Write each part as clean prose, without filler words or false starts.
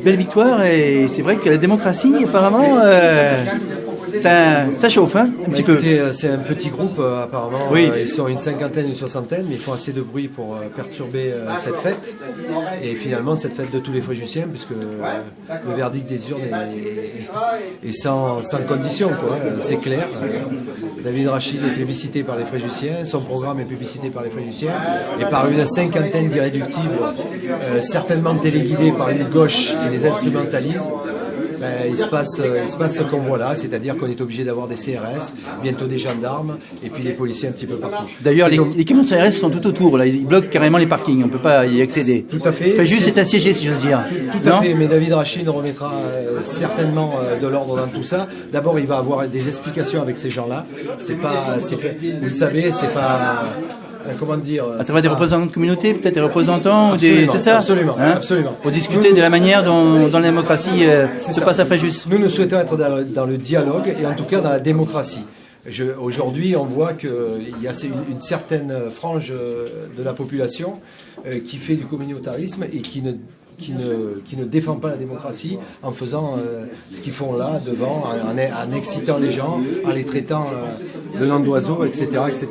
Belle victoire, et c'est vrai que la démocratie, apparemment, ça chauffe un petit peu. C'est un petit groupe, apparemment. Oui. Ils sont une cinquantaine, une soixantaine, mais ils font assez de bruit pour perturber cette fête. Et finalement, cette fête de tous les Fréjussiens, puisque le verdict des urnes est sans condition, quoi. C'est clair. David Rachid est plébiscité par les Fréjussiens, son programme est plébiscité par les Fréjussiens, et par une cinquantaine d'irréductibles, certainement téléguidés par une gauche qui les instrumentalise. Il se passe ce qu'on voit là, c'est-à-dire qu'on est obligé d'avoir des CRS, bientôt des gendarmes, et puis les policiers un petit peu partout. D'ailleurs, les camions de CRS sont tout autour, là, ils bloquent carrément les parkings, on ne peut pas y accéder. Tout à fait. Fréjus est assiégé, si j'ose dire. Tout à fait, mais David Rachid remettra certainement de l'ordre dans tout ça. D'abord, il va avoir des explications avec ces gens-là. Vous le savez, c'est pas... Comment dire, à travers des représentants de communauté, peut-être des représentants, c'est ça, absolument, hein, absolument. Pour discuter de la manière dont la démocratie se passe à Fréjus. Nous souhaitons être dans le dialogue et en tout cas dans la démocratie. Aujourd'hui, on voit qu'il y a une certaine frange de la population qui fait du communautarisme et qui ne défend pas la démocratie en faisant ce qu'ils font là devant, en excitant les gens, en les traitant de nom d'oiseaux, etc., etc.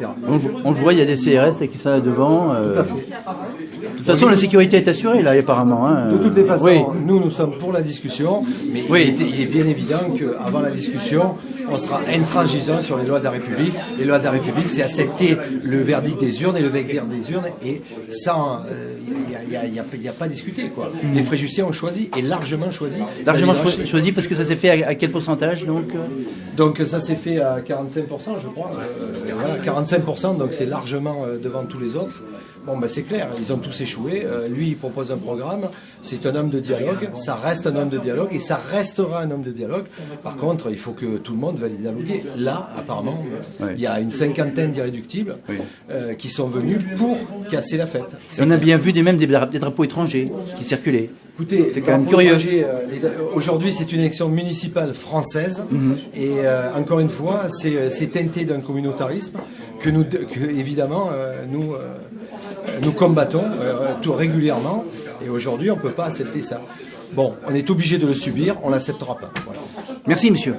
On le voit, il y a des CRS qui sont là devant. Tout à fait. De toute façon, la sécurité est assurée là, apparemment. Hein. De toutes les façons, oui. nous sommes pour la discussion, mais oui. il est bien évident qu'avant la discussion, on sera intransigeant sur les lois de la République. Les lois de la République, c'est accepter le verdict des urnes et le verdict des urnes, et sans... il n'y a pas à discuter, quoi. Les Fréjussiens ont choisi, et largement choisi. Largement choisi parce que ça s'est fait à quel pourcentage Donc ça s'est fait à 45%, je crois. Voilà, 45%, donc c'est largement devant tous les autres. Bon, ben c'est clair, ils ont tous échoué. Lui, il propose un programme, c'est un homme de dialogue, ça reste un homme de dialogue et ça restera un homme de dialogue. Par contre, il faut que tout le monde veuille dialoguer. Là, apparemment, il y a une cinquantaine d'irréductibles qui sont venus pour casser la fête. On a bien vu même des drapeaux étrangers qui circulaient. Écoutez, c'est quand même curieux. Aujourd'hui, c'est une élection municipale française et encore une fois, c'est teinté d'un communautarisme que évidemment, nous combattons tout régulièrement, et aujourd'hui on ne peut pas accepter ça. Bon, on est obligé de le subir, on ne l'acceptera pas. Voilà. Merci monsieur.